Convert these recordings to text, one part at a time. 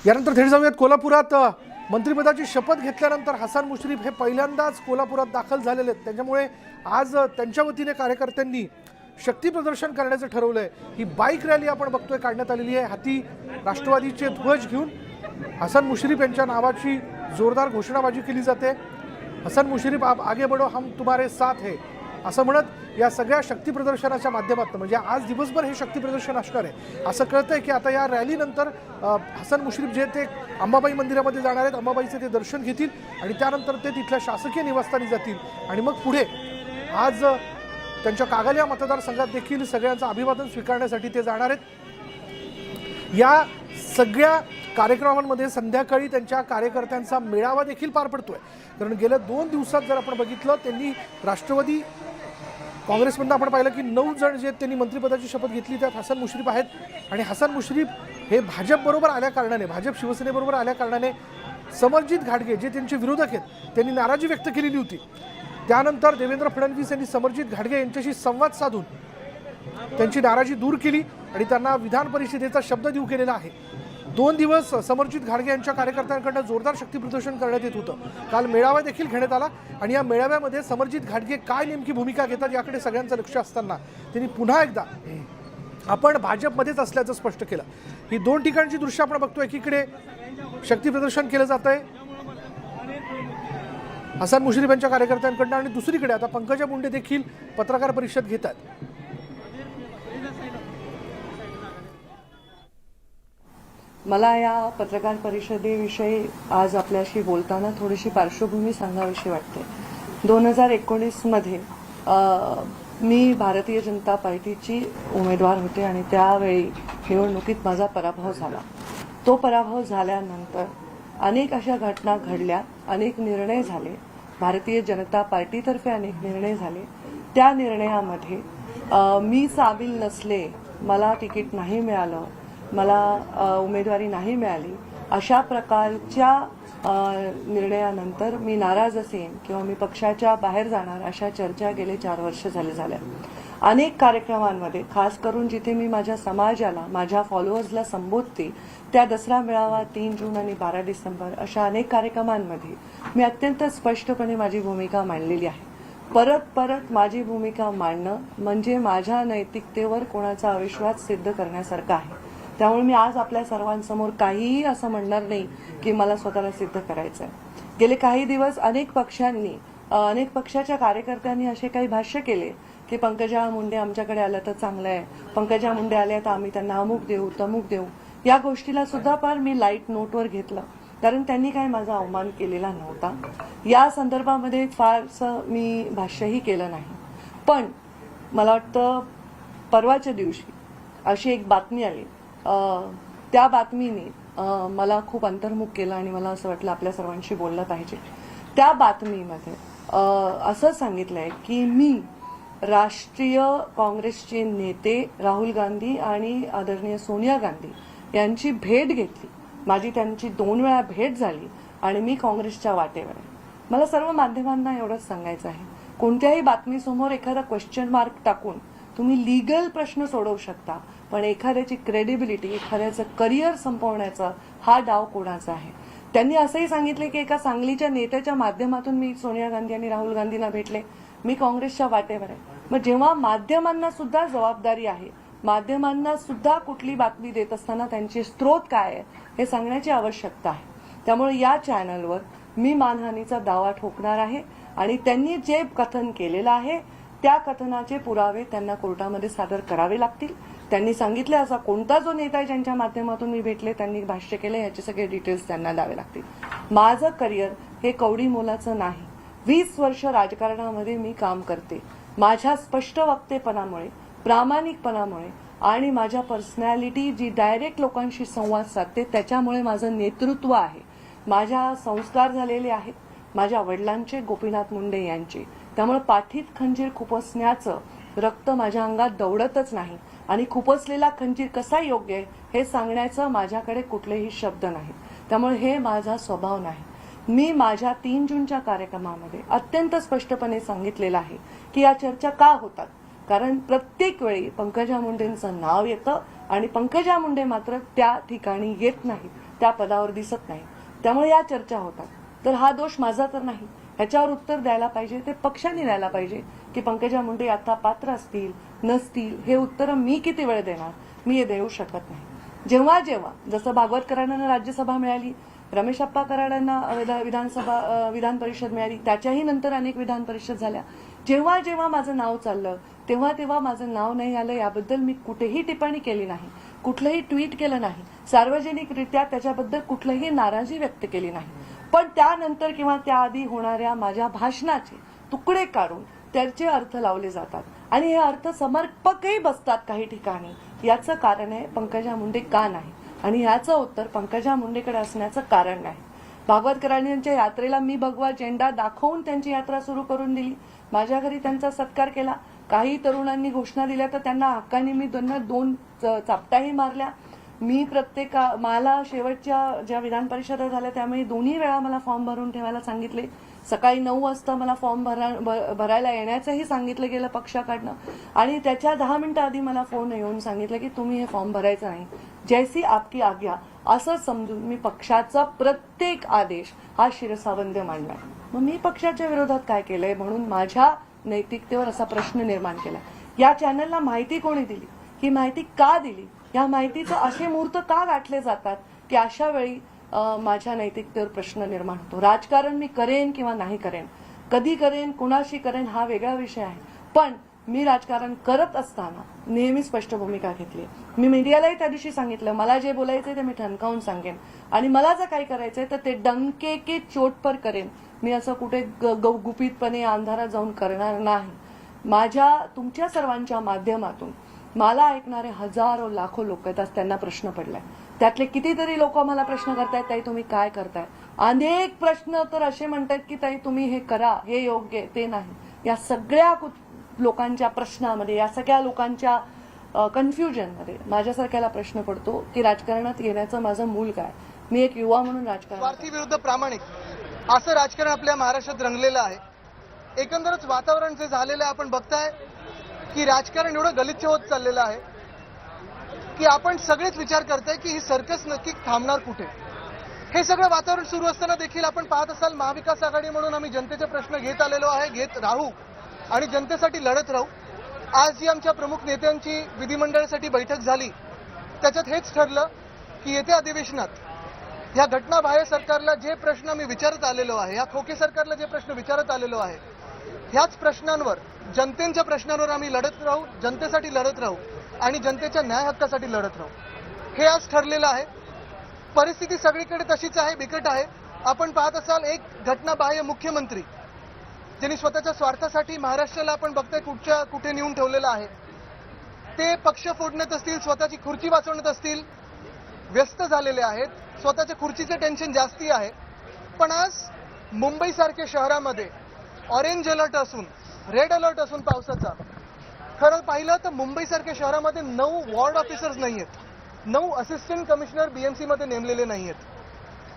यानंतर थेट जाऊयात कोल्हापुरात मंत्रिपदाची शपथ घेतल्यानंतर हसन मुश्रीफ हे पहिल्यांदाच कोल्हापुरात दाखल झालेले आहेत। त्याच्यामुळे आज त्यांच्या वतीने कार्यकर्त्यांनी शक्ती प्रदर्शन करण्याचं ठरवलंय। ही बाईक रॅली आपण बघतोय काढण्यात आलेली आहे। हाती राष्ट्रवादीचे ध्वज घेऊन हसन मुश्रीफ यांच्या नावाची जोरदार घोषणाबाजी केली जाते। हसन मुश्रीफ आप आगे बढ़ो, हम तुम्हारे साथ है असं म्हणत या सगळ्या शक्ती प्रदर्शनाच्या माध्यमातून म्हणजे आज दिवसभर हे शक्ती प्रदर्शन असणार आहे असं कळतंय की आता या रॅलीनंतर हसन मुश्रीफ जे ते अंबाबाई मंदिरामध्ये जाणार आहेत, अंबाबाईचे ते दर्शन घेतील आणि त्यानंतर ते तिथल्या शासकीय निवासस्थानी जातील आणि मग पुढे आज त्यांच्या कागलिया मतदारसंघात देखील सगळ्यांचं अभिवादन स्वीकारण्यासाठी ते जाणार आहेत। या सगळ्या कार्यक्रमांमध्ये संध्याकाळी त्यांच्या कार्यकर्त्यांचा मेळावा देखील पार पडतोय। कारण गेल्या 2 दिवसात जर आपण बघितलं त्यांनी राष्ट्रवादी काँग्रेसमधून आपण पाहिलं की 9 जण जे त्यांनी मंत्रिपदाची शपथ घेतली त्यात हसन मुश्रीफ आहेत आणि हसन मुश्रीफ हे भाजपबरोबर आल्या कारणाने भाजप शिवसेनेबरोबर आल्या कारणाने समरजित घाटगे जे त्यांचे विरोधक आहेत त्यांनी नाराजी व्यक्त केलेली होती। त्यानंतर देवेंद्र फडणवीस यांनी समरजित घाटगे यांच्याशी संवाद साधून त्यांची नाराजी दूर केली आणि त्यांना विधान परिषदेचा शब्द देऊ केलेला आहे। 2 दिवस समरजित घाटगे यांच्या कार्यकर्त्यांकडून जोरदार शक्ती प्रदर्शन करण्यात येत होतं। काल मेळावा देखील घेण्यात आला आणि या मेळाव्यामध्ये समरजित घाटगे काय नेमकी भूमिका घेतात याकडे सगळ्यांचं लक्ष असताना त्यांनी पुन्हा एकदा आपण भाजपमध्येच असल्याचं स्पष्ट केलं। ही 2 ठिकाणची दृश्य आपण बघतो। एकीकडे शक्ती प्रदर्शन केलं जात आहे हसन मुश्रीफ यांच्या कार्यकर्त्यांकडून आणि दुसरीकडे आता पंकजा मुंडे देखील पत्रकार परिषद घेतात। मला या पत्रकार परिषदेविषयी आज आपल्याशी बोलताना थोडीशी पार्श्वभूमी सांगावीशी वाटते। 2019 मध्ये मी भारतीय जनता पार्टीची उमेदवार होते आणि त्यावेळी निवडणुकीत माझा पराभव झाला। तो पराभव झाल्यानंतर अनेक अशा घटना घडल्या, अनेक निर्णय झाले, भारतीय जनता पार्टीतर्फे अनेक निर्णय झाले। त्या निर्णयामध्ये मी सामील नसले, मला तिकीट नाही मिळालं, मला उमेदवारी नाही मिळाली, अशा प्रकारच्या निर्णयानंतर मी नाराज असेन किंवा मी पक्षाच्या बाहेर जाणार अशा चर्चा गेले 4 वर्ष झाल्या। अनेक कार्यक्रमांमध्ये खास करून जिथे मी माझ्या समाजाला, माझ्या फॉलोअर्सला संबोधते त्या दसरा मेळावा, 3 जून आणि 12 डिसेंबर अशा अनेक कार्यक्रमांमध्ये मी अत्यंत स्पष्टपणे माझी भूमिका मांडलेली आहे। परत माझी भूमिका मांडणं म्हणजे माझ्या नैतिकतेवर कोणाचा अविश्वास सिद्ध करण्यासारखं आहे। त्यामुळे मी आज आपल्या सर्वांसमोर काहीही असं म्हणणार नाही की मला स्वतःला सिद्ध करायचं आहे। गेले काही दिवस अनेक पक्षाच्या कार्यकर्त्यांनी असे काही भाष्य केले की पंकजा मुंडे आमच्याकडे आल्या तर चांगलं आहे, पंकजा मुंडे आल्या तर आम्ही त्यांना अमुक देऊ तमुक देऊ। या गोष्टीला सुद्धा फार मी लाईट नोटवर घेतलं कारण त्यांनी काही माझा अवमान केलेला नव्हता। या संदर्भामध्ये फारसं मी भाष्यही केलं नाही। पण मला वाटतं परवाच्या दिवशी अशी एक बातमी आली, त्या बातमीने मला खूप अंतर्मुख केलं आणि मला असं वाटलं आपल्या सर्वांशी बोललं पाहिजे। त्या बातमीमध्ये असं सांगितलंय की मी राष्ट्रीय काँग्रेसचे नेते राहुल गांधी आणि आदरणीय सोनिया गांधी यांची भेट घेतली, माझी त्यांची 2 वेळा भेट झाली आणि मी काँग्रेसच्या वाटेवर आहे। मला सर्व माध्यमांना एवढंच सांगायचं आहे, कोणत्याही बातमीसमोर एखादा क्वेश्चन मार्क टाकून तुम्ही लीगल प्रश्न सोडवू शकता, पण एखाद्याची क्रेडिबिलिटी, एखाद्याचं करिअर संपवण्याचा हा डाव कोणाचा आहे। त्यांनी असंही सांगितले की एका सांगलीच्या नेत्याच्या माध्यमातून मी सोनिया गांधी आणि राहुल गांधींना भेटले, मी काँग्रेसच्या वाटेवर आहे। मग जेव्हा माध्यमांना सुद्धा जबाबदारी आहे, माध्यमांना सुद्धा कुठली बातमी देत असताना त्यांचे स्रोत काय आहे हे सांगण्याची आवश्यकता आहे। त्यामुळे या चॅनलवर मी मानहानीचा दावा ठोकणार आहे आणि त्यांनी जे कथन केलेलं आहे त्या कथनाचे पुरावे त्यांना कोर्टामध्ये सादर करावे लागतील। त्यांनी सांगितले असा कोणता जो नेता आहे ज्यांच्या माध्यमातून मी भेटले, त्यांनी भाष्य केले, याचे सगळे डिटेल्स त्यांना द्यावे लागतील। माझं करिअर हे कवडी मोलाचं नाही। 20 वर्ष राजकारणामध्ये मी काम करते। माझ्या स्पष्ट वक्तेपणामुळे, प्रामाणिकपणामुळे आणि माझ्या पर्सनॅलिटी जी डायरेक्ट लोकांशी संवाद साधते त्याच्यामुळे माझं नेतृत्व आहे। माझ्या संस्कार झालेले आहेत माझ्या वडिलांचे, गोपीनाथ मुंडे यांचे। त्यामुळे पाठीत खंजीर खुपसण्याचं रक्त माझ्या अंगात दौडतच नाही आणि खुपसलेला खंजीर कसा योग्य आहे हे सांगण्याचं माझ्याकडे कुठलेही शब्द नाहीत। त्यामुळे हे माझा स्वभाव नाही। मी माझ्या 3 जूनच्या कार्यक्रमामध्ये अत्यंत स्पष्टपणे सांगितलेलं आहे की या चर्चा का होतात, कारण प्रत्येक वेळी पंकजा मुंडेंचं नाव येतं आणि पंकजा मुंडे मात्र त्या ठिकाणी येत नाहीत। त्या पदावर दिसत नाही, त्यामुळे या चर्चा होतात. तर हा दोष माझा तर नाही. ह्याच्यावर उत्तर द्यायला पाहिजे ते पक्षांनी द्यायला पाहिजे की पंकजा मुंडे आता पात्र असतील नसतील हे उत्तर मी किती वेळ देणार, मी हे देऊ शकत नाही. जेव्हा जेव्हा जसं भागवत कराडांना राज्यसभा मिळाली, रमेश अप्पा कराडांना विधान परिषद मिळाली, त्याच्याही नंतर अनेक विधान परिषद झाल्या. जेव्हा जेव्हा माझं नाव चाललं तेव्हा तेव्हा माझं नाव नाही आलं याबद्दल मी कुठेही टिप्पणी केली नाही, कुठलंही ट्विट केलं नाही, सार्वजनिकरित्या त्याच्याबद्दल कुठलीही नाराजी व्यक्त केली नाही. पण त्यानंतर किंवा त्याआधी होणाऱ्या माझ्या भाषणाचे तुकडे काढून त्याचे अर्थ लावले जातात आणि हे अर्थ समर्पकही बसतात काही ठिकाणी. याचं कारण आहे पंकजा मुंडे का नाही, आणि याचं उत्तर पंकजा मुंडेकडे असण्याचं कारण नाही. भागवत कराडांच्या यात्रेला मी भगवा झेंडा दाखवून त्यांची यात्रा सुरू करून दिली. माझ्या घरी त्यांचा सत्कार केला. काही तरुणांनी घोषणा दिल्या तर त्यांना हक्काने मी दोन चापटाही मारल्या. मी मला शेवटच्या ज्या विधान परिषदा झाल्या त्यामुळे दोन्ही वेळा मला फॉर्म भरून ठेवायला सांगितले. सकाळी 9 वाजता मला फॉर्म भरायला येण्याचंही सांगितलं गेलं पक्षाकडनं, आणि त्याच्या 10 मिनिटं आधी मला फोन येऊन सांगितलं की तुम्ही हे फॉर्म भरायचं नाही, जैसी आपकी आज्ञा असं समजून मी पक्षाचा प्रत्येक आदेश हा शिरसावंद मांडला. मग मी पक्षाच्या विरोधात काय केलंय म्हणून माझ्या नैतिकतेवर असा प्रश्न निर्माण केला. या चॅनलला माहिती कोणी दिली, ही माहिती का दिली, या माहितीचं असे मुहूर्त का गाठले जातात की अशा वेळी माझ्या नैतिकतेवर प्रश्न निर्माण होतो. राजकारण मी करेन किंवा नाही करेन, कधी करेन, कुणाशी करेन हा वेगळा विषय आहे, पण मी राजकारण करत असताना नेहमी स्पष्ट भूमिका घेतली. मी मीडियालाही त्या दिवशी सांगितलं मला जे बोलायचंय ते मी ठणकावून सांगेन, आणि मला जर काही करायचंय तर ते डंके के चोट पर करेन. मी असं कुठे गुपितपणे अंधारात जाऊन करणार नाही. तुमच्या सर्वांच्या माध्यमातून मला ऐकणारे हजारो लाखो लोक आहेत, आज त्यांना प्रश्न पडलाय. त्यातले कितीतरी लोक मला प्रश्न करतायत ताई तुम्ही काय करताय. अनेक प्रश्न तर असे म्हणतात की ताई तुम्ही हे करा, हे योग्य ते नाही. या सगळ्या लोकांच्या प्रश्नामध्ये, या सगळ्या लोकांच्या कन्फ्युजनमध्ये माझ्यासारख्याला प्रश्न पडतो की राजकारणात येण्याचं माझं मूल काय. मी एक युवा म्हणून राजकारण, स्वार्थी विरुद्ध प्रामाणिक असं राजकारण आपल्या महाराष्ट्रात रंगलेलं आहे. एकंदरच वातावरण जे झालेलं आहे आपण बघताय की राजकारण एवढं गलिच्छ होत चाललेलं आहे की आपण सगळेच विचार करताय की ही सर्कस नक्की थांबणार कुठे. हे सगळं वातावरण सुरू असताना देखील आपण पाहत असाल महाविकास आघाडी म्हणून आम्ही जनतेचे प्रश्न घेत आलेलो आहे, घेत राहू आणि जनतेसाठी लढत राहू. आज जी आमच्या प्रमुख नेत्यांची विधिमंडळासाठी बैठक झाली त्याच्यात हेच ठरलं की येत्या अधिवेशनात ह्या घटनाबाह्य सरकारला जे प्रश्न आम्ही विचारत आलेलो आहे, या खोके सरकारला जे प्रश्न विचारत आलेलो आहे, ह्याच प्रश्नांवर, जनतेच्या प्रश्नांवर आम्ही लढत राहू, जनतेसाठी लढत राहू आणि जनतेच्या न्याय हक्कासाठी लढत राहू. हे आज ठरलेलं आहे. परिस्थिती सगळीकडे तशीच आहे, बिकट आहे. आपण पाहत असाल एक घटनाबाह्य मुख्यमंत्री ज्यांनी स्वतःच्या स्वार्थासाठी महाराष्ट्राला आपण बघताय कुठे नेऊन ठेवलेलं आहे. ते पक्ष फोडण्यात असतील, स्वतःची खुर्ची वाचवण्यात असतील, व्यस्त झालेले आहेत. स्वतःच्या खुर्चीचं टेन्शन जास्ती आहे. पण आज मुंबईसारख्या शहरामध्ये ऑरेंज अलर्ट असून, रेड अलर्ट असून पावसाचा, खरं पाहिलं तर मुंबईसारख्या शहरामध्ये 9 वॉर्ड ऑफिसर्स नाहीयेत, 9 असिस्टंट कमिशनर बीएमसी मध्ये नेमलेले नाहीयेत.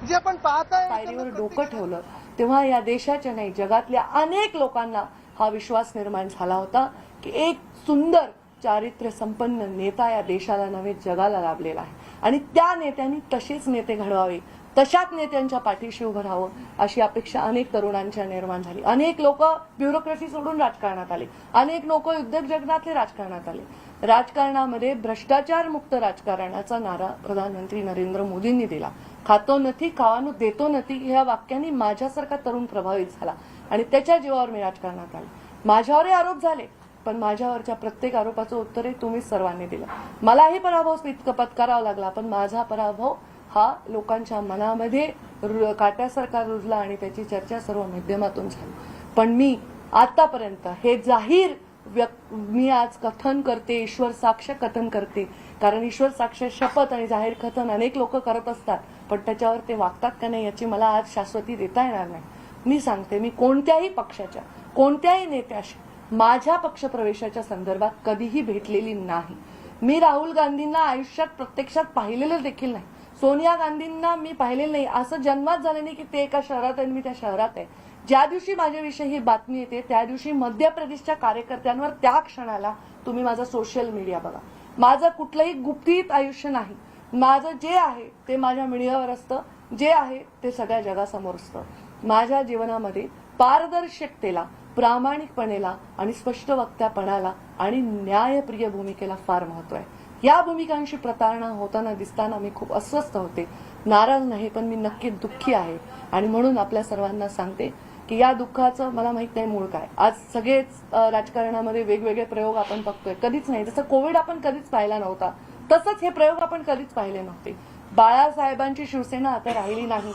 जे आपण पाहताय पायरीवर डोकं ठेवलं तेव्हा या देशाच्या नाही जगातल्या अनेक लोकांना हा विश्वास निर्माण झाला होता की एक सुंदर चारित्र्य संपन्न नेता या देशाला नव्हे जगाला लाभलेला आहे, आणि त्या नेत्यांनी तसेच नेते घडवावे, तशाच नेत्यांच्या पाठीशी उभं राहावं अशी अपेक्षा अनेक तरुणांच्या निर्माण झाली. अनेक लोक ब्युरोक्रेसी सोडून राजकारणात आले, अनेक लोक उद्योग जगतातले राजकारणात आले. राजकारणामध्ये भ्रष्टाचार मुक्त राजकारणाचा नारा प्रधानमंत्री नरेंद्र मोदींनी दिला. खातो नथी खावानो देतो नथी ह्या वाक्यांनी माझ्यासारखा तरुण प्रभावित झाला आणि त्याच्या जीवावर मी राजकारणात आले. माझ्यावरही आरोप झाले, पण माझ्यावरच्या प्रत्येक आरोपाचं उत्तरही तुम्हीच सर्वांनी दिलं. मलाही पराभव पत्करावा लागला, पण माझा पराभव हा लोकांच्या मनामध्ये काट्यासारखा रुजला आणि त्याची चर्चा सर्व माध्यमातून झाली. पण मी आतापर्यंत हे जाहीर मी आज कथन करते, ईश्वर साक्ष कथन करते, कारण ईश्वर साक्ष शपथ आणि जाहीर कथन अनेक लोक करत असतात, पण त्याच्यावर ते वागतात का नाही याची मला आज शाश्वती देता येणार नाही. मी सांगते, मी कोणत्याही पक्षाच्या कोणत्याही नेत्याशी माझ्या पक्षप्रवेशाच्या संदर्भात कधीही भेटलेली नाही. मी राहुल गांधींना आयुष्यात प्रत्यक्षात पाहिलेलं देखील नाही. सोनिया गांधींना मी पाहिलेलं नाही. असं जन्मात झालं नाही की ते एका शहरात आहे मी त्या शहरात आहे. ज्या दिवशी माझ्याविषयी ही बातमी येते त्या दिवशी मध्य प्रदेशच्या कार्यकर्त्यांवर त्या क्षणाला तुम्ही माझा सोशल मीडिया बघा. माझं कुठलंही गुपित आयुष्य नाही. माझं जे आहे ते माझ्या मीडियावर असतं, जे आहे ते सगळ्या जगासमोर असतं. माझ्या जीवनामध्ये पारदर्शकतेला, प्रामाणिकपणेला आणि स्पष्ट वक्त्यापणाला आणि न्यायप्रिय भूमिकेला फार महत्व आहे. या भूमिकांशी प्रतारणा होताना दिसताना मी खूप अस्वस्थ होते. नाराज नाही, पण मी नक्की दुःखी आहे. आणि म्हणून आपल्या सर्वांना सांगते की या दुःखाचं मला माहित नाही मूळ काय. आज सगळेच राजकारणामध्ये वेगवेगळे प्रयोग आपण बघतोय. कधीच नाही, जसं कोविड आपण कधीच पाहिला नव्हता तसंच हे प्रयोग आपण कधीच पाहिले नव्हते. बाळासाहेबांची शिवसेना आता राहिली नाही,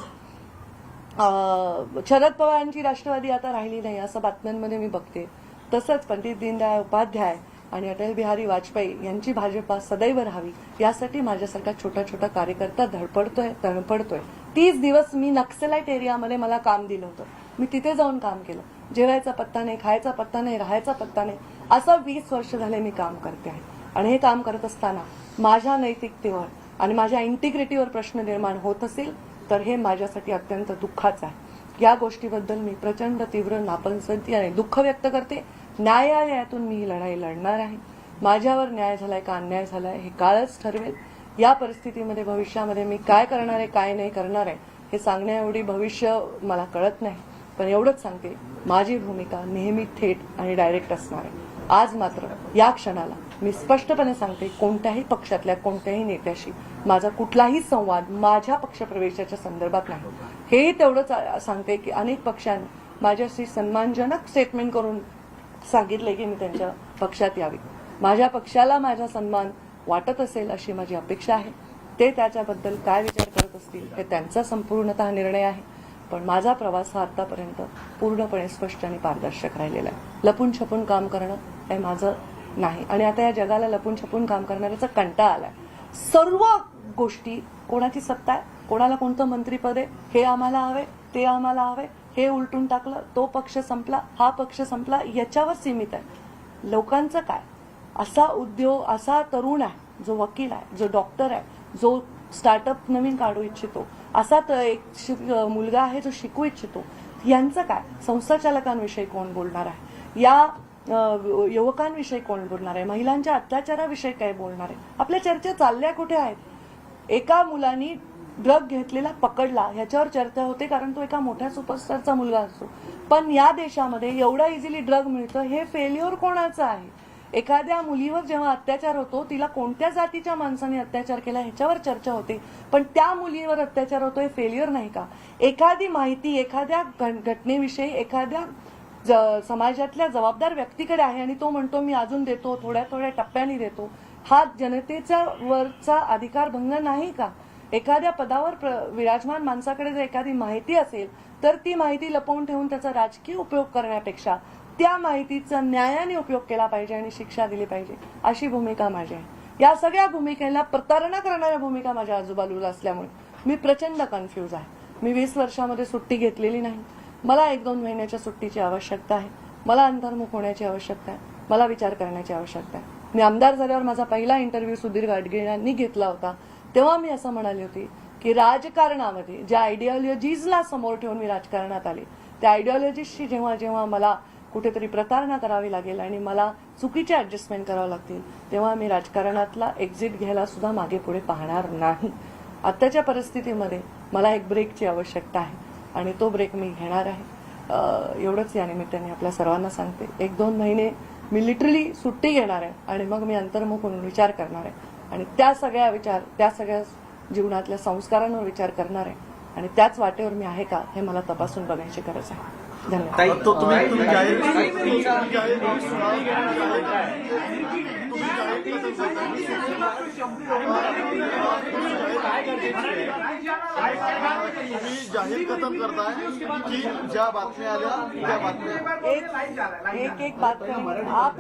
शरद पवारांची राष्ट्रवादी आता राहिली नाही, असं बातम्यांमध्ये मी बघते. तसंच पंडित दीनदयाळ उपाध्याय आणि अटल बिहारी वाजपेयी यांची भाजपा सदैव राहावी यासाठी माझ्यासारखा छोटा छोटा कार्यकर्ता धडपडतोय. 30 दिवस मी नक्सलाइट एरियामध्ये मला काम दिलं होतं. मी तिथे जाऊन काम केलं. जेवायचा पत्ता नाही, खायचा पत्ता नाही, राहायचा पत्ता नाही, असं 20 वर्ष झाले मी काम करते आहे. आणि हे काम करत असताना माझ्या नैतिकतेवर आणि माझ्या इंटिग्रिटीवर प्रश्न निर्माण होत असेल तर हे माझ्यासाठी अत्यंत दुःखाचं आहे. या गोष्टीबद्दल मी प्रचंड तीव्र नापसंती आणि दुःख व्यक्त करते. न्यायालयातून मी ही लढाई लढणार आहे. माझ्यावर न्याय झालाय का अन्याय झालाय हे काळच ठरवेल. या परिस्थितीमध्ये भविष्यामध्ये मी काय करणार आहे, काय नाही करणार आहे हे सांगण्याएवढी भविष्य मला कळत नाही. पण एवढंच सांगते, माझी भूमिका नेहमी थेट आणि डायरेक्ट असणार आहे. आज मात्र या क्षणाला मी स्पष्टपणे सांगते, कोणत्याही पक्षातल्या कोणत्याही नेत्याशी माझा कुठलाही संवाद माझ्या पक्षप्रवेशाच्या संदर्भात नाही. हेही तेवढंच सांगते की अनेक पक्षांनी माझ्याशी सन्मानजनक स्टेटमेंट करून सांगितले की मी त्यांच्या पक्षात यावी. माझ्या पक्षाला माझा सन्मान वाटत असेल अशी माझी अपेक्षा आहे. ते त्याच्याबद्दल काय विचार करत असतील हे त्यांचा संपूर्णतः निर्णय आहे. पण माझा प्रवास हा आतापर्यंत पूर्णपणे स्पष्ट आणि पारदर्शक राहिलेला आहे. लपून छपून काम करणं हे माझं नाही. आणि आता या जगाला लपून छपून काम करणाऱ्याचा कंटाळा आलाय. सर्व गोष्टी, कोणाची सत्ता आहे, कोणाला कोणतं मंत्रीपद आहे, हे आम्हाला हवे, ते आम्हाला हवे, हे उलटून टाकलं, तो पक्ष संपला, हा पक्ष संपला, याच्यावर सीमित आहे. लोकांचं काय? असा उद्योग, असा तरुण आहे जो वकील आहे, जो डॉक्टर आहे, जो स्टार्टअप नवीन काढू इच्छितो, असा एक मुलगा आहे जो शिकू इच्छितो, यांचं काय? संस्थाचालकांविषयी कोण बोलणार आहे? या युवकांविषयी कोण बोलणार आहे? महिलांच्या अत्याचाराविषयी काय बोलणार आहे? आपल्या चर्चा चालल्या कुठे आहेत? एका मुलांनी ड्रग घेतलेला पकडला ह्याच्यावर चर्चा होते कारण तो एका मोठ्या सुपरस्टारचा मुलगा असतो. पण या देशामध्ये एवढा इझिली ड्रग मिळतं, हे फेल्युअर कोणाचं आहे? एखाद्या मुलीवर जेव्हा अत्याचार होतो, तिला कोणत्या जातीच्या माणसाने अत्याचार केला ह्याच्यावर चर्चा होते. पण त्या मुलीवर अत्याचार होतो हे फेल्युअर नाही का? एखादी माहिती एखाद्या घटनेविषयी एखाद्या समाजातल्या जबाबदार व्यक्तीकडे आहे आणि तो म्हणतो मी अजून देतो, थोड्या थोड्या टप्प्याने देतो, हा जनतेचा वरचा अधिकार भंग नाही का? एखाद्या पदावर विराजमान माणसाकडे जर एखादी माहिती असेल तर ती माहिती लपवून ठेवून त्याचा राजकीय उपयोग करण्यापेक्षा त्या माहितीचा न्यायाने उपयोग केला पाहिजे आणि शिक्षा दिली पाहिजे, अशी भूमिका माझी आहे. या सगळ्या भूमिकेला प्रतारणा करणाऱ्या भूमिका माझ्या आजूबाजूला असल्यामुळे मी प्रचंड कन्फ्यूज आहे. मी 20 वर्षामध्ये सुट्टी घेतलेली नाही. मला 1-2 महिन्याच्या सुट्टीची आवश्यकता आहे. मला अंतर्मुख होण्याची आवश्यकता आहे. मला विचार करण्याची आवश्यकता आहे. मी आमदार झाल्यावर माझा पहिला इंटरव्ह्यू सुधीर गाडगे यांनी घेतला होता. तेव्हा मी असं म्हणाले होते की राजकारणामध्ये ज्या आयडिओलॉजीजला समोर ठेवून मी राजकारणात आले, त्या आयडिओलॉजीजशी जेव्हा जेव्हा मला कुठेतरी प्रतारणा करावी लागेल आणि मला चुकीचे ऍडजस्टमेंट करावं लागतील, तेव्हा मी राजकारणातला एक्झिट घ्यायला सुद्धा मागे पुढे पाहणार नाही. आत्ताच्या परिस्थितीमध्ये मला एक ब्रेकची आवश्यकता आहे आणि तो ब्रेक मी घेणार आहे. एवढंच या निमित्ताने आपल्या सर्वांना सांगते. 1-2 महिने मी लिटरली सुट्टी घेणार आहे आणि मग मी अंतर्मुख होऊन विचार करणार आहे आणि त्या सगळ्या जीवनातल्या संस्कारांवर विचार करणार आहे आणि त्याच वाटेवर मी आहे का हे मला तपासून बघायची गरज आहे. धन्यवाद. तुम्ही जाहीर कथन करताय की ज्या बातम्या आल्या त्या बातम्या एक बात करेंगे आप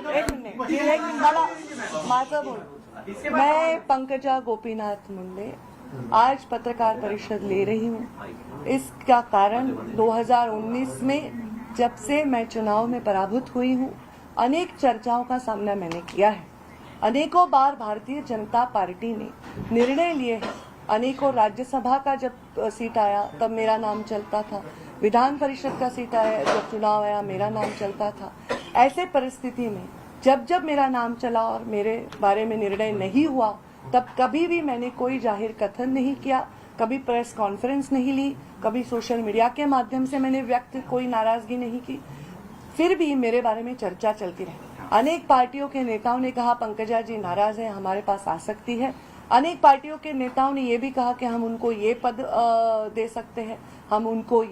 एक मिनट मला माझं बोल. मैं पंकजा गोपीनाथ मुंडे आज पत्रकार परिषद ले रही हूँ. इसका कारण 2019 में जब से मैं चुनाव में पराभूत हुई हूँ, अनेक चर्चाओं का सामना मैंने किया है. अनेकों बार भारतीय जनता पार्टी ने निर्णय लिए हैं. अनेकों राज्यसभा का जब सीट आया तब मेरा नाम चलता था. विधान परिषद का सीट आया जब चुनाव आया मेरा नाम चलता था. ऐसे परिस्थिति में जब जब मेरा नाम चला और मेरे बारे में निर्णय नहीं हुआ, तब कभी भी मैंने कोई जाहिर कथन नहीं किया, कभी प्रेस कॉन्फ्रेंस नहीं ली, कभी सोशल मीडिया के माध्यम से मैंने व्यक्त कोई नाराजगी नहीं की। फिर भी मेरे बारे में चर्चा चलती रही। अनेक पार्टियों के नेताओं ने कहा पंकजा जी नाराज हैं, हमारे पास आ सकती है। अनेक पार्टियों के नेताओं ने ये भी कहा कि हम उनको ये पद दे सकते हैं, हम उनको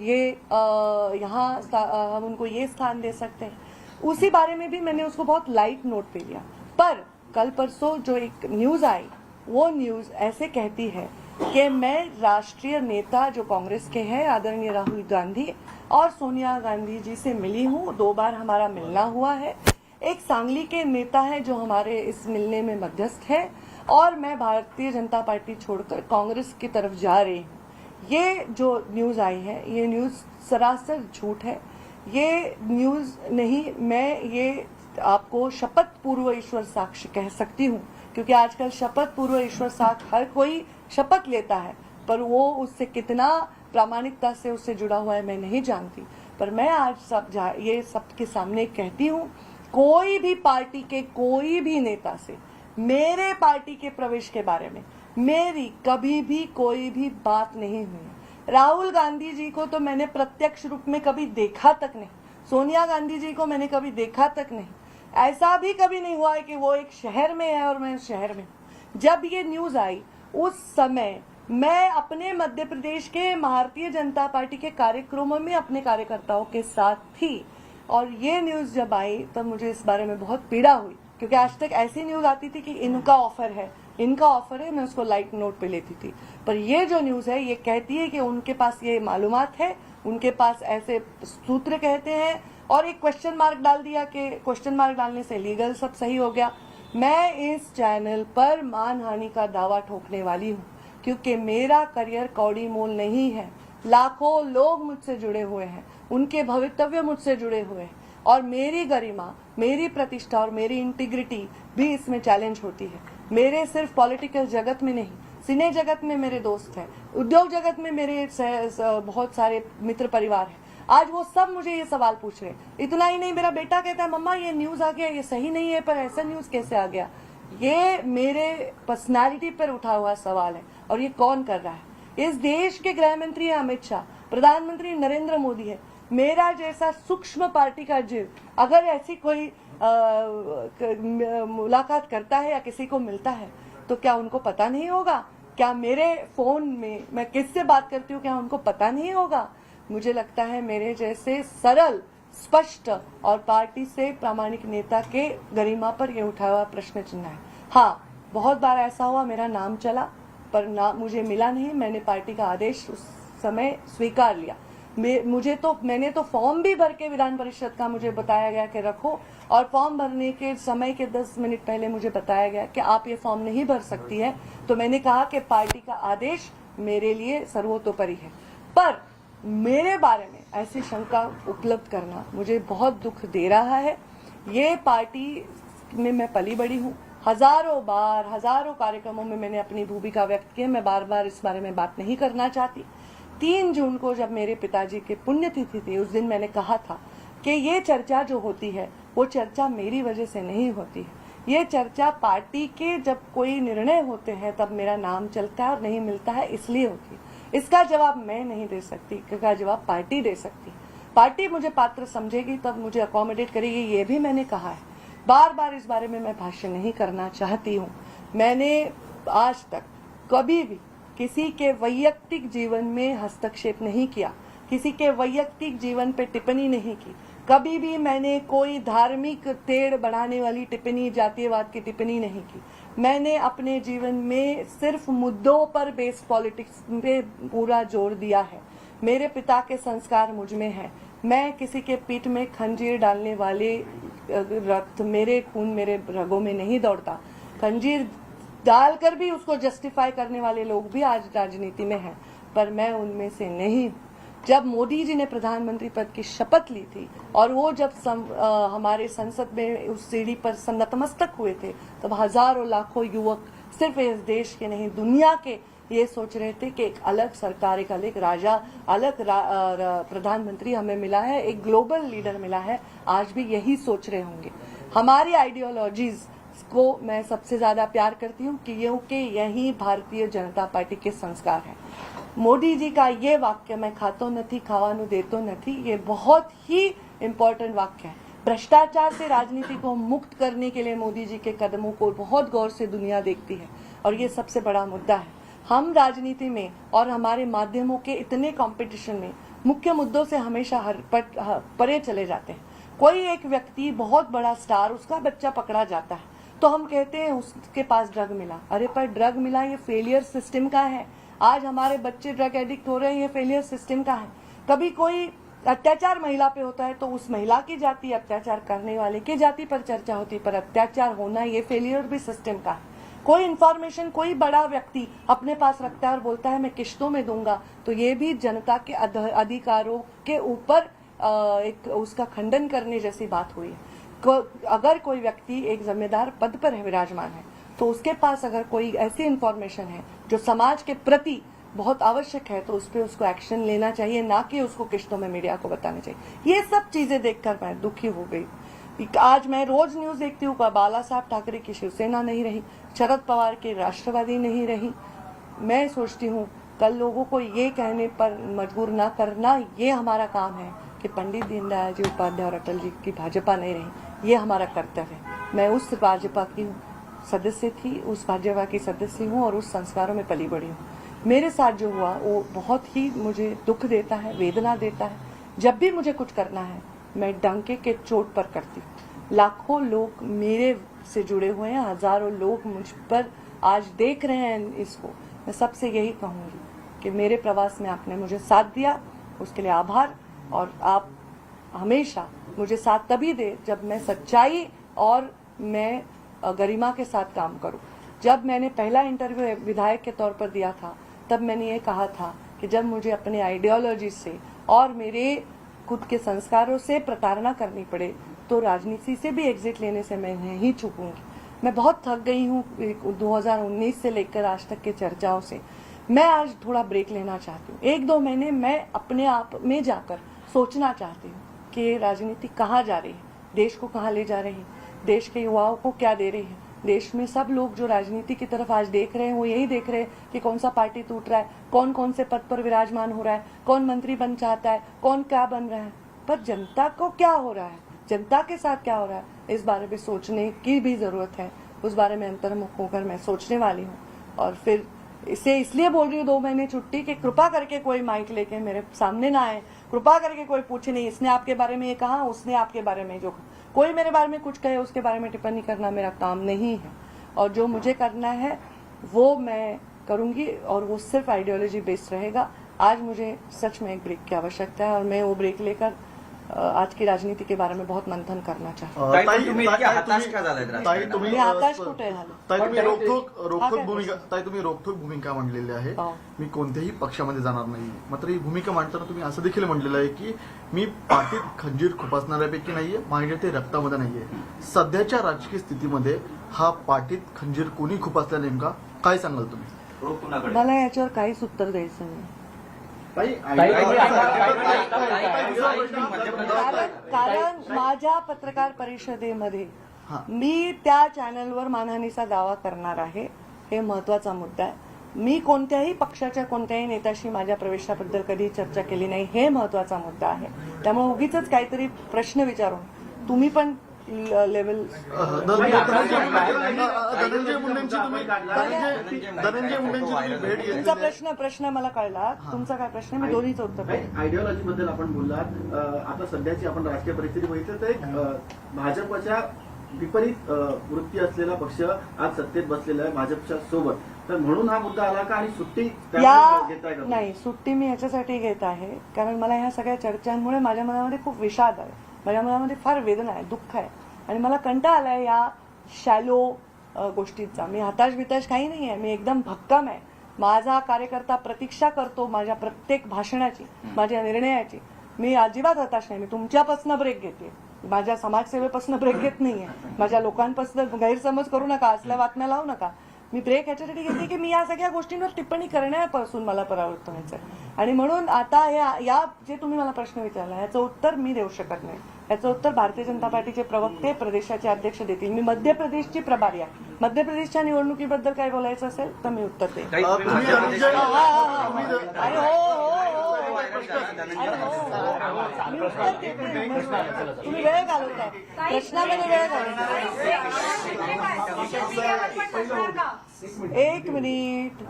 ये स्थान दे सकते हैं। उसी बारे में भी मैंने उसको बहुत लाइट नोट पे लिया। पर कल परसों जो एक न्यूज आई, वो न्यूज ऐसे कहती है कि मैं राष्ट्रीय नेता जो कांग्रेस के हैं आदरणीय राहुल गांधी और सोनिया गांधी जी से मिली हूँ, 2 बार हमारा मिलना हुआ है। एक सांगली के नेता है जो हमारे इस मिलने में मध्यस्थ है, और मैं भारतीय जनता पार्टी छोड़कर कांग्रेस की तरफ जा रही हूँ। ये जो न्यूज आई है, ये न्यूज सरासर झूठ है। ये न्यूज नहीं, मैं ये आपको शपथ पूर्व ईश्वर साक्ष्य कह सकती हूँ, क्योंकि आजकल शपथ पूर्व ईश्वर साक्ष्य हर कोई शपथ लेता है, पर वो उससे कितना प्रामाणिकता से उससे जुड़ा हुआ है मैं नहीं जानती। पर मैं आज ये सबके सामने कहती हूँ, कोई भी पार्टी के कोई भी नेता से मेरे पार्टी के प्रवेश के बारे में मेरी कभी भी कोई भी बात नहीं हुई। राहुल गांधी जी को तो मैंने प्रत्यक्ष रूप में कभी देखा तक नहीं, सोनिया गांधी जी को मैंने कभी देखा तक नहीं। ऐसा भी कभी नहीं हुआ है कि वो एक शहर में है और मैं शहर में। जब ये न्यूज आई उस समय मैं अपने मध्य प्रदेश के भारतीय जनता पार्टी के कार्यक्रमों में अपने कार्यकर्ताओं के साथ थी, और ये न्यूज जब आई तब मुझे इस बारे में बहुत पीड़ा हुई, क्योंकि आज तक ऐसी न्यूज आती थी कि इनका ऑफर है, मैं उसको लाइट नोट पे लेती थी। पर ये जो न्यूज है ये कहती है कि उनके पास ये मालूमात है, उनके पास ऐसे सूत्र कहते हैं, और एक क्वेश्चन मार्क डाल दिया कि क्वेश्चन मार्क डालने से लीगल सब सही हो गया। मैं इस चैनल पर मानहानि का दावा ठोकने वाली हूँ, क्योंकि मेरा करियर कौड़ी मोल नहीं है। लाखों लोग मुझसे जुड़े हुए हैं, उनके भवितव्य मुझसे जुड़े हुए हैं, और मेरी गरिमा, मेरी प्रतिष्ठा और मेरी इंटीग्रिटी भी इसमें चैलेंज होती है। मेरे सिर्फ पॉलिटिकल जगत में नहीं, सिने जगत में मेरे दोस्त हैं, उद्योग जगत में मेरे बहुत सारे मित्र परिवार हैं। आज वो सब मुझे ये सवाल पूछ रहे हैं। इतना ही नहीं, मेरा बेटा कहता है मम्मा ये न्यूज आ गया, ये सही नहीं है, पर ऐसा न्यूज कैसे आ गया। ये मेरे पर्सनालिटी पर उठा हुआ सवाल है, और ये कौन कर रहा है। इस देश के गृह मंत्री है अमित शाह, प्रधानमंत्री नरेंद्र मोदी है। मेरा जैसा सूक्ष्म पार्टी का जीव अगर ऐसी कोई मुलाकात करता है या किसी को मिलता है, तो क्या उनको पता नहीं होगा? क्या मेरे फोन में मैं किससे बात करती हूँ, क्या उनको पता नहीं होगा? मुझे लगता है मेरे जैसे सरल, स्पष्ट और पार्टी से प्रामाणिक नेता के गरिमा पर यह उठा हुआ प्रश्न चिन्ह है। हाँ, बहुत बार ऐसा हुआ मेरा नाम चला, पर ना मुझे मिला नहीं। मैंने पार्टी का आदेश उस समय स्वीकार लिया। मैंने तो फॉर्म भी भर के विधान परिषद का मुझे बताया गया कि रखो, और फॉर्म भरने के समय के 10 मिनट पहले मुझे बताया गया कि आप ये फॉर्म नहीं भर सकती है। तो मैंने कहा कि पार्टी का आदेश मेरे लिए सर्वोतोपरि है। पर मेरे बारे में ऐसी शंका उपलब्ध करना मुझे बहुत दुख दे रहा है। ये पार्टी में मैं पली बड़ी हूँ, हजारों कार्यक्रमों में मैंने अपनी भूमिका व्यक्त की है। मैं बार बार इस बारे में बात नहीं करना चाहती। 3 जून को जब मेरे पिताजी की पुण्यतिथि थी, उस दिन मैंने कहा था कि ये चर्चा जो होती है वो चर्चा मेरी वजह से नहीं होती है। ये चर्चा पार्टी के जब कोई निर्णय होते हैं तब मेरा नाम चलता है और नहीं मिलता है, इसलिए होती है। इसका जवाब मैं नहीं दे सकती, इसका जवाब पार्टी दे सकती है। पार्टी मुझे पात्र समझेगी तब मुझे अकोमोडेट करेगी, ये भी मैंने कहा है। बार बार इस बारे में मैं भाष्य नहीं करना चाहती हूँ। मैंने आज तक कभी भी किसी के वैयक्तिक जीवन में हस्तक्षेप नहीं किया, किसी के वैयक्तिक जीवन पे टिप्पणी नहीं की। कभी भी मैंने कोई धार्मिक तेड़ बढ़ाने वाली टिप्पणी, जातीयवाद की टिप्पणी नहीं की। मैंने अपने जीवन में सिर्फ मुद्दों पर बेस्ड पॉलिटिक्स पे पूरा जोर दिया है। मेरे पिता के संस्कार मुझ में है। मैं किसी के पीठ में खंजीर डालने वाले रक्त, मेरे खून मेरे रगों में नहीं दौड़ता। खंजीर डालकर भी उसको जस्टिफाई करने वाले लोग भी आज राजनीति में हैं, पर मैं उनमें से नहीं। जब मोदी जी ने प्रधानमंत्री पद की शपथ ली थी और वो जब हमारे संसद में उस सीढ़ी पर नतमस्तक हुए थे, तब हजारों लाखों युवक सिर्फ इस देश के नहीं दुनिया के ये सोच रहे थे कि एक अलग सरकार, एक अलग राजा, अलग प्रधानमंत्री हमें मिला है, एक ग्लोबल लीडर मिला है। आज भी यही सोच रहे होंगे। हमारी आइडियोलॉजीज को मैं सबसे ज्यादा प्यार करती हूँ क्योंकि यही भारतीय जनता पार्टी के संस्कार है। मोदी जी का ये वाक्य, मैं खातो नहीं खावानु देतो नहीं, ये बहुत ही इम्पोर्टेंट वाक्य है। भ्रष्टाचार से राजनीति को मुक्त करने के लिए मोदी जी के कदमों को बहुत गौर से दुनिया देखती है और ये सबसे बड़ा मुद्दा है। हम राजनीति में और हमारे माध्यमों के इतने कंपटीशन में मुख्य मुद्दों से हमेशा परे चले जाते हैं। कोई एक व्यक्ति बहुत बड़ा स्टार, उसका बच्चा पकड़ा जाता है तो हम कहते हैं उसके पास ड्रग मिला। अरे पर ड्रग मिला ये फेलियर सिस्टम का है। आज हमारे बच्चे ड्रग एडिक्ट हो रहे हैं, ये फेलियर सिस्टम का है। कभी कोई अत्याचार महिला पे होता है तो उस महिला की जाति, अत्याचार करने वाले की जाति पर चर्चा होती है, पर अत्याचार होना ये फेलियर भी सिस्टम का है। कोई इन्फॉर्मेशन कोई बड़ा व्यक्ति अपने पास रखता है और बोलता है मैं किश्तों में दूंगा, तो ये भी जनता के अधिकारों के ऊपर एक उसका खंडन करने जैसी बात हुई है। अगर कोई व्यक्ति एक जिम्मेदार पद पर है, विराजमान है, तो उसके पास अगर कोई ऐसी इन्फॉर्मेशन है जो समाज के प्रति बहुत आवश्यक है तो उस पर उसको एक्शन लेना चाहिए, ना कि उसको किश्तों में मीडिया को बताना चाहिए। ये सब चीजें देखकर मैं दुखी हो गई। आज मैं रोज न्यूज देखती हूँ, बाला साहब ठाकरे की शिवसेना नहीं रही, शरद पवार की राष्ट्रवादी नहीं रही। मैं सोचती हूँ कल लोगों को ये कहने पर मजबूर ना करना, ये हमारा काम है कि पंडित दीनदयाल जी उपाध्याय और अटल जी की भाजपा नहीं रही, ये हमारा कर्तव्य है। मैं उस भाजपा की सदस्य थी, उस भाजपा की सदस्य हूँ और उस संस्कारों में पली बड़ी हूँ। मेरे साथ जो हुआ वो बहुत ही मुझे दुख देता है, वेदना देता है। जब भी मुझे कुछ करना है मैं डंके के चोट पर करती हूँ। लाखों लोग मेरे से जुड़े हुए हैं, हजारों लोग मुझ पर आज देख रहे हैं इसको। मैं सबसे यही कहूंगी कि मेरे प्रवास में आपने मुझे साथ दिया, उसके लिए आभार। और आप हमेशा मुझे साथ तभी दे जब मैं सच्चाई और मैं गरिमा के साथ काम करूं। जब मैंने पहला इंटरव्यू विधायक के तौर पर दिया था तब मैंने ये कहा था कि जब मुझे अपने आइडियोलॉजी से और मेरे खुद के संस्कारों से प्रताड़ना करनी पड़े तो राजनीति से भी एग्जिट लेने से मैं नहीं चूकूंगी। मैं बहुत थक गई हूँ 2019 से लेकर आज तक के चर्चाओं से। मैं आज थोड़ा ब्रेक लेना चाहती हूँ। 1-2 महीने मैं अपने आप में जाकर सोचना चाहती हूँ कि राजनीति कहाँ जा रही है, देश को कहाँ ले जा रही है, देश के युवाओं को क्या दे रही है। देश में सब लोग जो राजनीति की तरफ आज देख रहे हैं वो यही देख रहे हैं कि कौन सा पार्टी टूट रहा है, कौन कौन से पद पर विराजमान हो रहा है, कौन मंत्री बन चाहता है, कौन क्या बन रहा है। पर जनता को क्या हो रहा है, जनता के साथ क्या हो रहा है, इस बारे में सोचने की भी जरूरत है। उस बारे में अंतर्मुख होकर मैं सोचने वाली हूँ। और फिर इसे इसलिए बोल रही हूँ 2 महीने छुट्टी कि कृपा करके कोई माइक लेके मेरे सामने ना आए, कृपा करके कोई पूछे नहीं इसने आपके बारे में ये कहा, उसने आपके बारे में जो कोई मेरे बारे में कुछ कहे उसके बारे में टिप्पणी करना मेरा काम नहीं है। और जो मुझे करना है वो मैं करूंगी और वो सिर्फ आइडियोलॉजी बेस्ड रहेगा। आज मुझे सच में एक ब्रेक की आवश्यकता है और मैं वो ब्रेक लेकर आज की राजनीति के बारे में बहुत मंथन करना चाहते हैं। ताई तुम्ही इतक्या हताश का झालात राजकारणात? मी हताश कुठे झालो? ताई तुम्ही रोखोक काय भूमिका ताई तुम्ही रोखोक भूमिका मांडलेली आहे. हो. मी कोणत्याही पक्षामध्ये जाणार नाही. मात्र ही भूमिका मांडताना तुम्ही असं देखील म्हटलेलं आहे की मी पाठीत खंजीर खुपसणाऱ्यापैकी नाहीये, माझ्या ते रक्तामध्ये नाहीये. सध्याच्या राजकीय स्थितीमध्ये हा पाठीत खंजीर कोणी खुपसला नेमका काय सांगाल तुम्ही? रोख कुणाकडे? मला याच्यावर काहीच उत्तर द्यायचं नाही. कारण माझ्या पत्रकार परिषदेमध्ये मी त्या चॅनलवर मानहानीचा दावा करणार आहे, हे महत्वाचा मुद्दा आहे. मी कोणत्याही पक्षाच्या कोणत्याही नेत्याशी माझ्या प्रवेशाबद्दल कधी चर्चा केली नाही, हे महत्वाचा मुद्दा आहे. त्यामुळे उगीच काहीतरी प्रश्न विचारून तुम्ही पण लेवल धनंजय मुंडेंची भेट तुमचा प्रश्न मला कळला. तुमचा काय प्रश्न, मी दोन्हीचं उत्तर देईन. आयडिओलॉजी बद्दल आपण बोललात. आता सध्याची आपण राजकीय परिस्थिती बघितली तर एक भाजपच्या विपरीत वृत्ती असलेला पक्ष आज सत्तेत बसलेला आहे भाजपच्या सोबत. तर म्हणून हा मुद्दा आला का आणि सुट्टी घेताय का? नाही, सुट्टी मी याच्यासाठी घेत आहे कारण मला ह्या सगळ्या चर्चांमुळे माझ्या मनामध्ये खूप विषाद आहे, माझ्या मनामध्ये फार वेदना आहे, दुःख आहे आणि मला कंटाळा आलाय या शॅलो गोष्टींचा. मी हताश बिताश काही नाही आहे, मी एकदम भक्कम आहे. माझा कार्यकर्ता प्रतीक्षा करतो माझ्या प्रत्येक भाषणाची, माझ्या निर्णयाची. मी अजिबात हताश नाही. मी तुमच्यापासून ब्रेक घेते, माझ्या समाजसेवेपासून ब्रेक घेत नाहीये. माझ्या लोकांपासून गैरसमज करू नका, असल्या बातम्या लावू नका. मी ब्रेक ह्याच्यासाठी घेते की मी या सगळ्या गोष्टींवर टिप्पणी करण्यापासून मला परावृत्त व्हायचंय आणि म्हणून आता या जे तुम्ही मला प्रश्न विचारला याचं उत्तर मी देऊ शकत नाही. याचं उत्तर भारतीय जनता पार्टीचे प्रवक्ते प्रदेशाचे अध्यक्ष देतील. मी मध्य प्रदेशची प्रभारी आहे. मध्य प्रदेशच्या निवडणुकीबद्दल काय बोलायचं असेल तर मी उत्तर देईन. काही अरे हो मी उत्तर देते. तुम्ही वेळ घालवताय प्रश्नामध्ये वेळ घालवताय. एक मिनिट.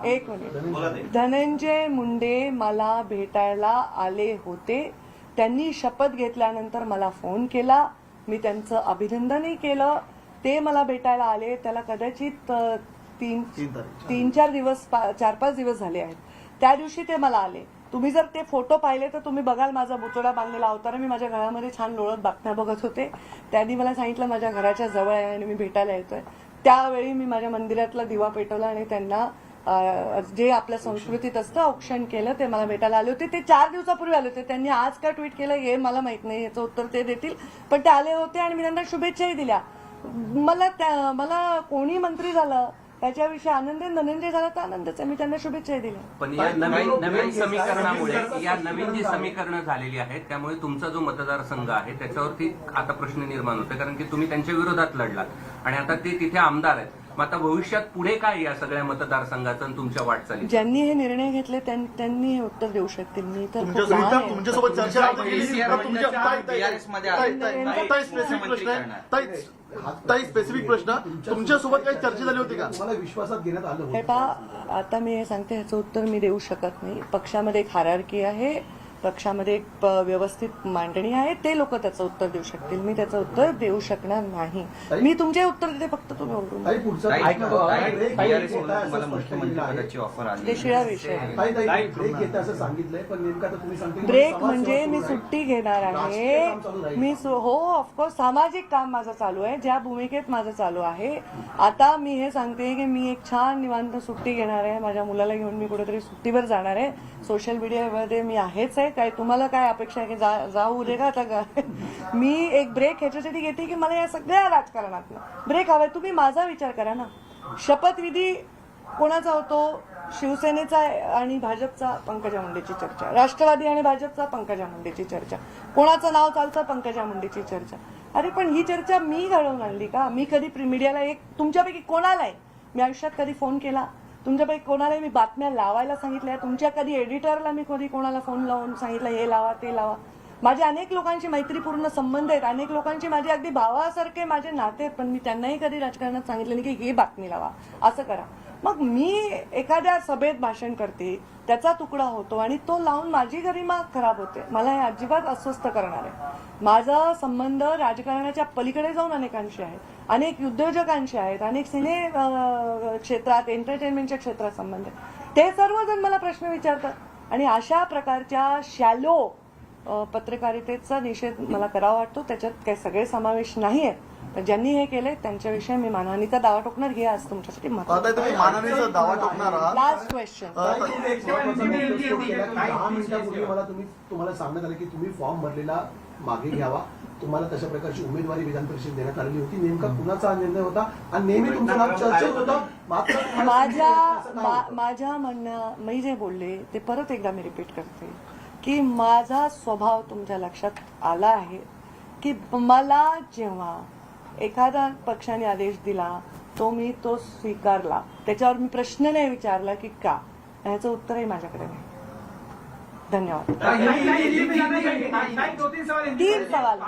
धनंजय मुंडे मला भेटायला आले होते. त्यांनी शपथ घेतल्यानंतर मला फोन केला. मी त्यांचं अभिनंदनही केलं. ते मला भेटायला आले. त्याला कदाचित 3-4 दिवस 4-5 दिवस झाले आहेत. त्या दिवशी ते मला आले. तुम्ही जर ते फोटो पाहिले तर तुम्ही बघाल माझा बुचोडा बांधलेला होता. मी माझ्या घरामध्ये छान लोळत बातम्या बघत होते. त्यांनी मला सांगितलं माझ्या घराच्या जवळ आहे आणि मी भेटायला येतोय. त्यावेळी मी माझ्या मंदिरातला दिवा पेटवला आणि त्यांना जे आपल्या संस्कृतीत असतं औक्षण केलं. ते मला भेटायला आले होते. ते 4 दिवसापूर्वी आले होते. त्यांनी आज का ट्विट केलं हे मला माहित नाही. याचं उत्तर ते देतील. पण ते आले होते आणि मी त्यांना शुभेच्छाही दिल्या. मला कोणी मंत्री झालं त्याच्याविषयी आनंद आहे. धनंजय झाला तर आनंदच आहे. मी त्यांना शुभेच्छाही दिल्या. पण या नवीन समीकरणामुळे या नवीन जी समीकरणं झालेली आहेत त्यामुळे तुमचा जो मतदारसंघ आहे त्याच्यावरती आता प्रश्न निर्माण होते. कारण की तुम्ही त्यांच्या विरोधात लढलात आणि आता ते तिथे आमदार आहेत. मग आता भविष्यात पुढे काय या सगळ्या मतदारसंघाचं आणि तुमच्या वाटचाली? ज्यांनी हे निर्णय घेतले त्यांनी हे उत्तर देऊ शकतील. मी तर खूप लहान आहे. तुमच्यासोबत चर्चा BRS मध्ये स्पेसिफिक प्रश्न तुमच्यासोबत काही चर्चा झाली होती का? तुम्हाला विश्वासात घेण्यात आलं हे पहा आता मी हे सांगते ह्याचं उत्तर मी देऊ शकत नाही. पक्षामध्ये एक हायरार्की आहे. पक्षामध्ये एक व्यवस्थित मांडणी आहे. ते लोक त्याचं उत्तर देऊ शकतील. मी त्याचं उत्तर देऊ शकणार नाही. मी तुमचे उत्तर देते फक्त तुम्ही ओरडून. BRS मधून तुम्हाला मुख्यमंत्रीपदाची ऑफर आली. ते शिळा विषय आहे. असं सांगितलंय पण नेमकं आता तुम्ही सांगते ब्रेक म्हणजे मी सुट्टी घेणार आहे. मी हो ऑफकोर्स सामाजिक काम माझं चालू आहे. ज्या भूमिकेत माझं चालू आहे. आता मी हे सांगते की मी एक छान निवांत सुट्टी घेणार आहे. माझ्या मुलाला घेऊन मी कुठेतरी सुट्टीवर जाणार आहे. सोशल मीडियामध्ये मी आहेच आहे. काय तुम्हाला काय अपेक्षा आहे की जाऊ दे का आता? मी एक ब्रेक ह्याच्यासाठी घेते की मला या सगळ्या राजकारणात ब्रेक हवाय. तुम्ही माझा विचार करा ना. शपथविधी कोणाचा होतो? शिवसेनेचा आणि भाजपचा पंकजा मुंडेची चर्चा. राष्ट्रवादी आणि भाजपचा पंकजा मुंडेची चर्चा. कोणाचं नाव चालतं? पंकजा मुंडेची चर्चा. अरे पण ही चर्चा मी घडवून आणली का? मी कधी मीडियाला तुमच्यापैकी कोणालाय मी आयुष्यात कधी फोन केला? तुमच्यापैकी कोणालाही मी बातम्या लावायला सांगितल्या? तुमच्या कधी एडिटरला मी कधी कोणाला फोन लावून सांगितलं हे लावा ते लावा? माझे अनेक लोकांशी मैत्रीपूर्ण संबंध आहेत. अनेक लोकांची माझे अगदी भावासारखे माझे नाते आहेत. पण मी त्यांनाही कधी राजकारणात सांगितलं नाही की हे बातमी लावा असं करा. मग मी एखाद्या सभेत भाषण करते त्याचा तुकडा होतो आणि तो लावून माझी गरिमा खराब होते. मला हे अजिबात अस्वस्थ करणार आहे. माझा संबंध राजकारणाच्या पलीकडे जाऊन अनेकांशी आहे. अनेक उद्योजकांशी आहेत. अनेक सिने क्षेत्रात एंटरटेनमेंटच्या क्षेत्रात संबंध आहे. ते सर्वजण मला प्रश्न विचारतात आणि अशा प्रकारच्या शॅलो पत्रकारितेचा निषेध मला करावा वाटतो. त्याच्यात काही सगळे समावेश नाही आहेत. ज्यांनी हे केले त्यांच्याविषयी मी मानहानीचा दावा टोकणार. हे आज तुमच्यासाठी तुम्ही मानहानीचा दावा टोकणार आहात. Last question. 10 मिनिटापूर्वी तुम्हाला सांगण्यात आलं की तुम्ही फॉर्म भरलेला मागे घ्यावा. तुम्हाला तशा प्रकारची उमेदवारी विधान परिषद देण्यात आलेली होती. नेमका कुणाचा निर्णय होता आणि नेहमी तुमचं नाव चर्चेत होतं? माझ्या म्हणणं मी जे बोलले ते परत एकदा मी रिपीट करते की माझा स्वभाव तुमच्या लक्षात आला आहे की मला जेव्हा एखादा पक्षाने आदेश दिला मी तो स्वीकारला. त्याच्यावर मी प्रश्न नाही विचारला की का. ह्याचं उत्तरही माझ्याकडे नाही. धन्यवाद. 3 सवाल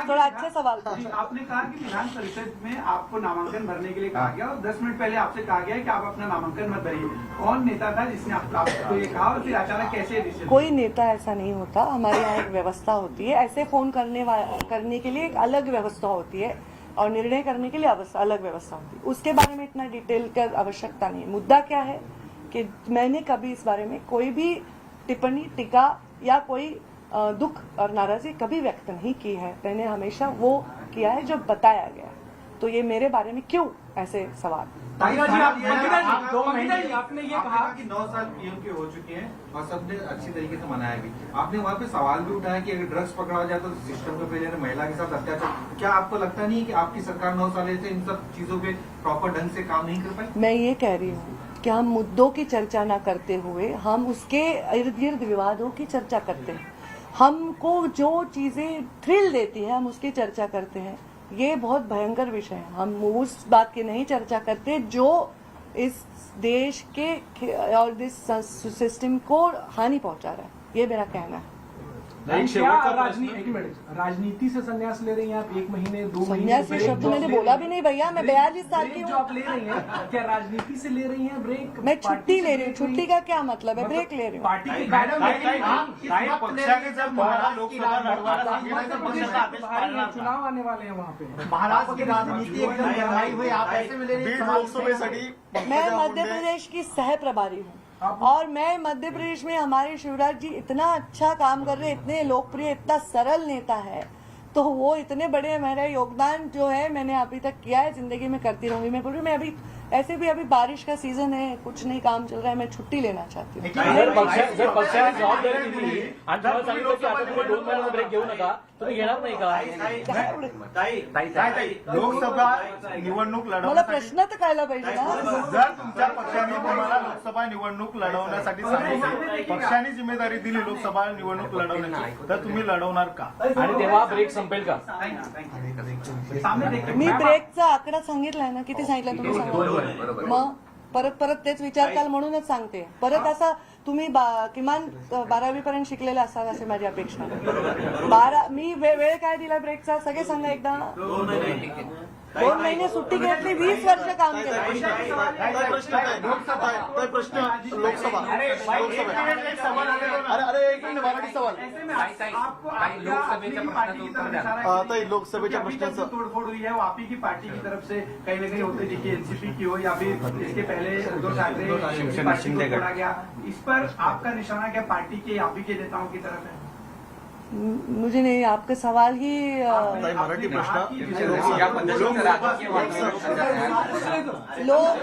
थोड़ा अच्छे सवाल पूछो. आपने कहा कि विधान परिषद में आपको नामांकन भरने के लिए कहा गया और 10 मिनट पहले आपसे कहा गया कि आप अपना नामांकन मत भरिए. कौन नेता था जिसने आपको ये कहा और फिर अचानक कैसे डिसीजन? कोई नेता ऐसा नहीं होता. हमारे यहाँ एक व्यवस्था होती है. ऐसे फोन करने के लिए एक अलग व्यवस्था होती है और निर्णय करने के लिए अलग व्यवस्था होती है. उसके बारे में इतना डिटेल की आवश्यकता नहीं है. मुद्दा क्या है कि मैंने कभी इस बारे में कोई भी टिप्पणी टीका या कोई दुख और नाराजगी कभी व्यक्त नहीं की है. मैंने हमेशा वो किया है जो बताया गया. तो ये मेरे बारे में क्यों ऐसे सवाल? आपने ये कहा कि 9 साल पीएम के हो चुके हैं और सबने अच्छी तरीके से मनाया भी. आपने वहाँ पे सवाल भी उठाया कि अगर ड्रग्स पकड़ा जाए तो सिस्टम के फेलियर, महिला के साथ अत्याचार. क्या आपको लगता नहीं कि आपकी सरकार 9 साल से इन सब चीजों पे प्रॉपर ढंग से काम नहीं कर पाई? मैं ये कह रही हूँ कि हम मुद्दों की चर्चा न करते हुए हम उसके इर्द गिर्द विवादों की चर्चा करते हैं. हमको जो चीजें थ्रिल देती है हम उसकी चर्चा करते हैं। ये बहुत भयंकर विषय है, हम उस बात की नहीं चर्चा करते जो इस देश के और इस सिस्टम को हानि पहुंचा रहा है। ये मेरा कहना है। राजनीति से संन्यास ले रही हैं आप? 1 महीने 2 महीने संन्यास ये शब्द मैंने बोला भी नहीं भैया, मैं 42 साल की जो हूँ। आप ले रही हैं, क्या राजनीति से ले रही हैं ब्रेक? मैं छुट्टी ले रही हूँ। छुट्टी का क्या मतलब है? ब्रेक ले रही हूँ। पार्टी की पक्षाने जर तुम्हाला लोकसभा चुनाव आने वाले हैं वहाँ पे। महाराष्ट्र की राजनीति एकदम गरमाई हुई, आप ऐसे में ले रही बीड हैं? लोकसभेसाठी मैं पंकजा मध्य मुंडे प्रदेश की सह प्रभारी हूँ और मैं मध्य प्रदेश में हमारे शिवराज जी इतना अच्छा काम कर रहे, इतने लोकप्रिय, इतना सरल नेता है, तो वो इतने बड़े मेरा योगदान जो है मैंने अभी तक किया है, जिंदगी में करती रहूंगी। मैं बोल रही हूँ, मैं अभी ऐसे भी अभी बारिश का सीजन है, कुछ नहीं काम चल रहा है, मैं छुट्टी लेना चाहती हूँ। जर पक्षाने जबाबदारी दिली आणि तुम्हाला सांगितलं की आता तुम्ही 2 महिन्याचा ब्रेक घेऊ नका, तुम्ही घेणार नाही का? लोकसभा निवडणूक मला लढवण्यासाठी प्रश्न तर कळला पाहिजे ना। जर तुमच्या पक्षाने तुम्हाला लोकसभा निवडणूक लढवण्यासाठी सांगितले, पक्षाने जिम्मेदारी दिली लोकसभा निवडणूक लढवण्याची, तर तुम्ही लढवणार का? आणि तेव्हा ब्रेक संपेल का? मी ब्रेकचा आकडा सांगितलाय ना, किती सांगितलं तुम्ही सांगा मग परत तेच विचारताल म्हणूनच सांगते। परत असा तुम्ही किमान 12वी पर्यंत शिकलेला असाल असे माझी अपेक्षा आहे। मी वेळ काय दिला ब्रेकचा सगळे सांगा एकदा। 2 महिने सुट्टी घेतली, 20 वर्ष काम केलं। प्रश्न लोकसभा अरे एक मिनिट मराठी सवाल लोकसभेच्या प्रश्नाचं उत्तर द्या। ताई लोकसभेच्या प्रश्नाचं तोड़फोड़ हुई है, वो आप ही की पार्टी की तरफ से कहीं न कहीं होते देखिए एनसीपी की हो या फिर इसके पहले उद्धव ठाकरे की पार्टी को तोड़ा गया, इस पर आपका निशाना क्या पार्टी के आप ही के नेताओं की तरफ है? मुझे नहीं, आपका सवाल ही ताई मराठी प्रश्न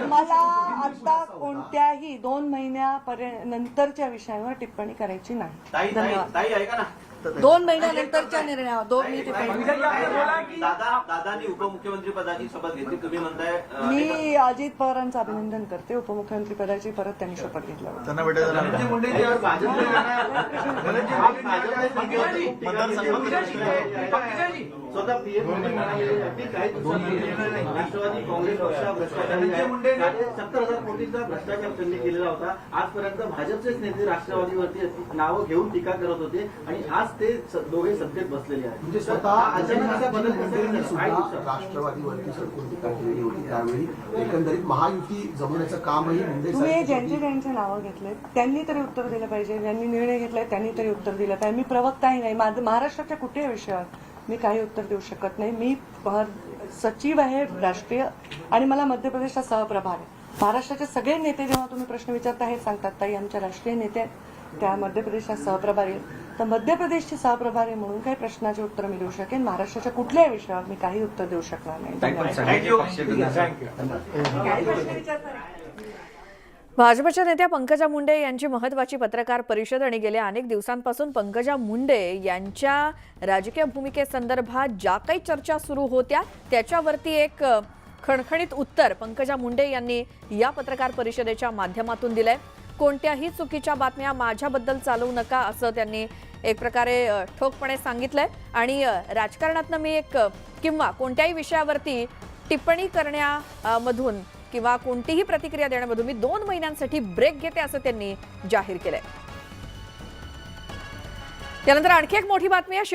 मला आता कोणत्याही 2 महिन्यानंतरच्या विषयावर टिप्पणी करायची नाही। धन्यवाद। 2 महिन्यानंतरच्या निर्णयावर 2 मी टिप्पणी दादानी उपमुख्यमंत्री पदाची शपथ घेतली, तुम्ही म्हणताय मी अजित पवारांचं अभिनंदन करते। उपमुख्यमंत्री पदाची परत त्यांनी शपथ घेतल्यावर त्यांना भेटायला स्वतः पीएम मोदी म्हणाले की काही दिवसांपूर्वी राष्ट्रवादी काँग्रेस पक्ष भ्रष्टाचार 70,000 कोटींचा भ्रष्टाचार त्यांनी केलेला होता। आजपर्यंत भाजपचेच नेते राष्ट्रवादीवरती नावं घेऊन टीका करत होते आणि आज ते दोघे सत्तेत बसलेले आहेत। म्हणजे स्वतः अचानक असा बदल कसा राष्ट्रवादीवरती सर कोणती कारवाई होती त्यावेळी एकंदरीत महायुती जमवण्याचं कामही मुंडे तुम्ही साहेब ज्यांचे ज्यांचे नावं घेतले त्यांनी तरी उत्तर दिलं पाहिजे, ज्यांनी निर्णय घेतलाय त्यांनी तरी उत्तर दिलं पाहिजे। मी प्रवक्ताही नाही, महाराष्ट्राच्या कुठल्याही विषयावर मी काही उत्तर देऊ शकत नाही। मी सचिव आहे राष्ट्रीय आणि मला मध्य प्रदेशचा सहप्रभार आहे। महाराष्ट्राचे सगळे नेते जेव्हा तुम्ही प्रश्न विचारता हे सांगतात ताई आमच्या राष्ट्रीय नेते आहेत, त्या मध्य प्रदेशच्या सहप्रभारी आहेत, तर मध्य प्रदेशची सहप्रभारी म्हणून काही प्रश्नाचे उत्तर मी देऊ शकेन। महाराष्ट्राच्या कुठल्याही विषयावर मी काही उत्तर देऊ शकणार नाही। भाजपच्या नेत्या पंकजा मुंडे यांची महत्त्वाची पत्रकार परिषद आणि गेल्या अनेक दिवसांपासून पंकजा मुंडे यांच्या राजकीय भूमिकेसंदर्भात ज्या काही चर्चा सुरू होत्या त्याच्यावरती एक खणखणीत उत्तर पंकजा मुंडे यांनी या पत्रकार परिषदेच्या माध्यमातून दिलंय। कोणत्याही चुकीच्या बातम्या माझ्याबद्दल चालवू नका असं त्यांनी एक प्रकारे ठोकपणे सांगितलंय आणि राजकारणातनं मी किंवा कोणत्याही विषयावरती टिप्पणी करण्यामधून किंवा कोणतीही प्रतिक्रिया देण्यामधून मी 2 महिन्यांसाठी ब्रेक घेते असं त्यांनी जाहीर केलंय। त्यानंतर आणखी एक मोठी बातमी आहे।